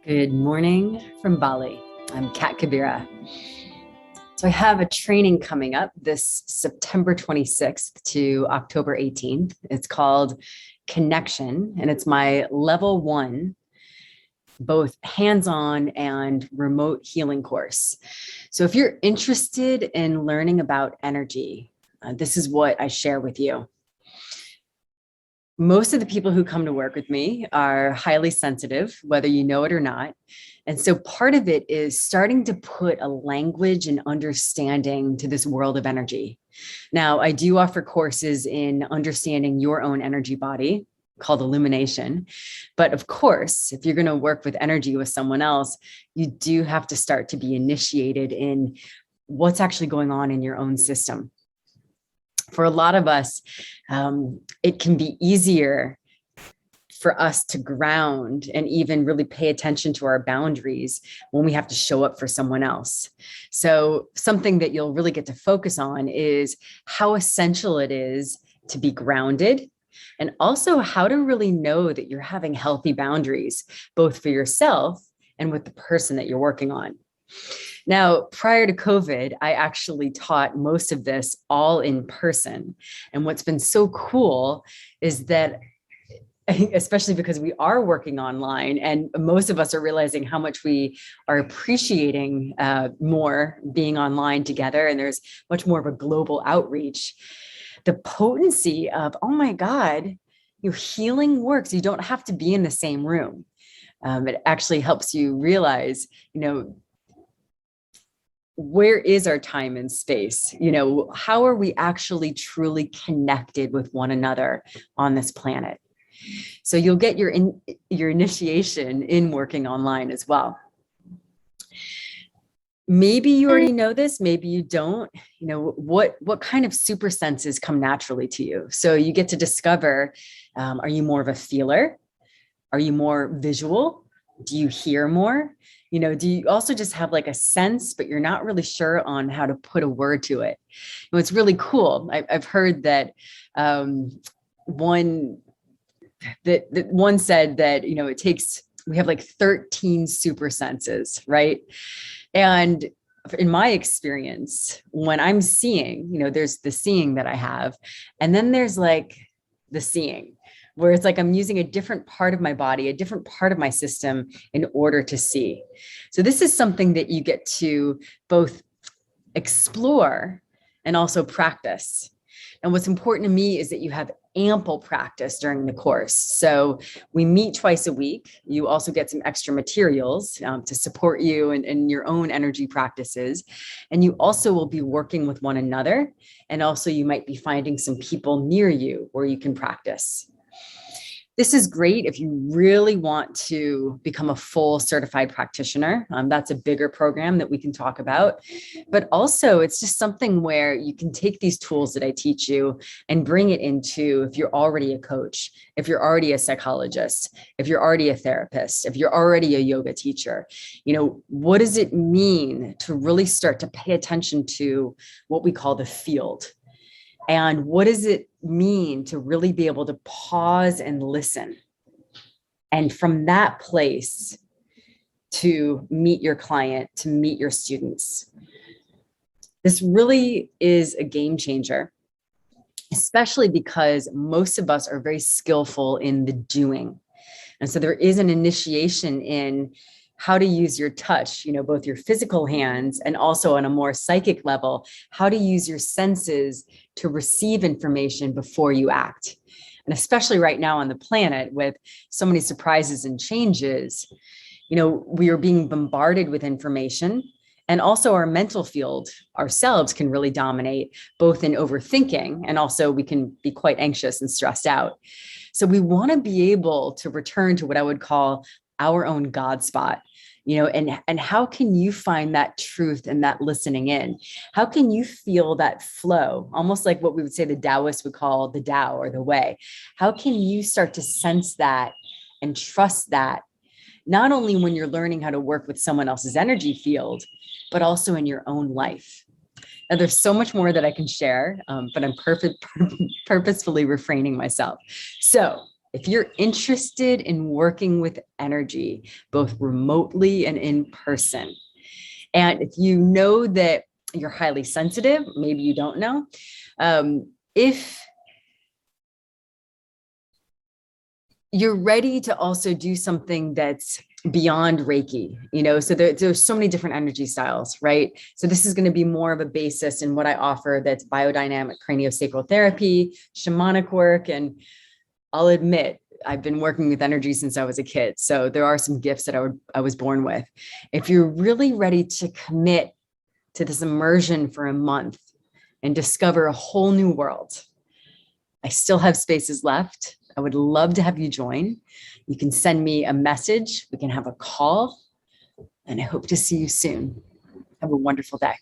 Good morning from Bali. I'm Kabira. So I have a training coming up this September 26th to October 18th. It's called Connection, and it's my level 1, both hands-on and remote healing course. So if you're interested in learning about energy, this is what I share with you. Most of the people who come to work with me are highly sensitive, whether you know it or not. And so part of it is starting to put a language and understanding to this world of energy. Now, I do offer courses in understanding your own energy body called illumination. But of course, if you're going to work with energy with someone else, you do have to start to be initiated in what's actually going on in your own system. For a lot of us, it can be easier for us to ground and even really pay attention to our boundaries when we have to show up for someone else. So something that you'll really get to focus on is how essential it is to be grounded, and also how to really know that you're having healthy boundaries, both for yourself and with the person that you're working on. Now, prior to COVID, I actually taught most of this all in person. And what's been so cool is that, especially because we are working online and most of us are realizing how much we are appreciating more being online together, and there's much more of a global outreach. The potency of, oh my God, your healing works. You don't have to be in the same room. It actually helps you realize, where is our time and space? How are we actually truly connected with one another on this planet? So you'll get your initiation in working online as well. Maybe you already know this, maybe you don't. What kind of super senses come naturally to you? So you get to discover, are you more of a feeler? Are you more visual? Do you hear more? Do you also just have like a sense, but you're not really sure on how to put a word to it? It's really cool. I've heard that one said that, we have like 13 super senses, right? And in my experience, when I'm seeing, there's the seeing that I have, and then there's like the seeing, where it's like I'm using a different part of my body, a different part of my system in order to see. So this is something that you get to both explore and also practice. And what's important to me is that you have ample practice during the course. So we meet twice a week. You also get some extra materials to support you in your own energy practices. And you also will be working with one another. And also you might be finding some people near you where you can practice. This is great if you really want to become a full certified practitioner. That's a bigger program that we can talk about. But also, it's just something where you can take these tools that I teach you and bring it into, if you're already a coach, if you're already a psychologist, if you're already a therapist, if you're already a yoga teacher. What does it mean to really start to pay attention to what we call the field? And what does it mean to really be able to pause and listen? And from that place to meet your client, to meet your students. This really is a game changer, especially because most of us are very skillful in the doing. And so there is an initiation in how to use your touch, both your physical hands and also on a more psychic level, how to use your senses to receive information before you act. And especially right now on the planet with so many surprises and changes, we are being bombarded with information, and also our mental field ourselves can really dominate, both in overthinking, and also we can be quite anxious and stressed out. So we want to be able to return to what I would call our own God spot, and how can you find that truth and that listening in? How can you feel that flow, almost like what we would say the Taoists would call the Tao or the way? How can you start to sense that and trust that, not only when you're learning how to work with someone else's energy field, but also in your own life? Now, there's so much more that I can share, but I'm purposefully refraining myself. So If you're interested in working with energy, both remotely and in person, and if you know that you're highly sensitive, maybe you don't know, if you're ready to also do something that's beyond Reiki, so there's so many different energy styles, right? So this is going to be more of a basis in what I offer, that's biodynamic craniosacral therapy, shamanic work. And I'll admit, I've been working with energy since I was a kid. So there are some gifts that I was born with. If you're really ready to commit to this immersion for a month and discover a whole new world, I still have spaces left. I would love to have you join. You can send me a message. We can have a call. And I hope to see you soon. Have a wonderful day.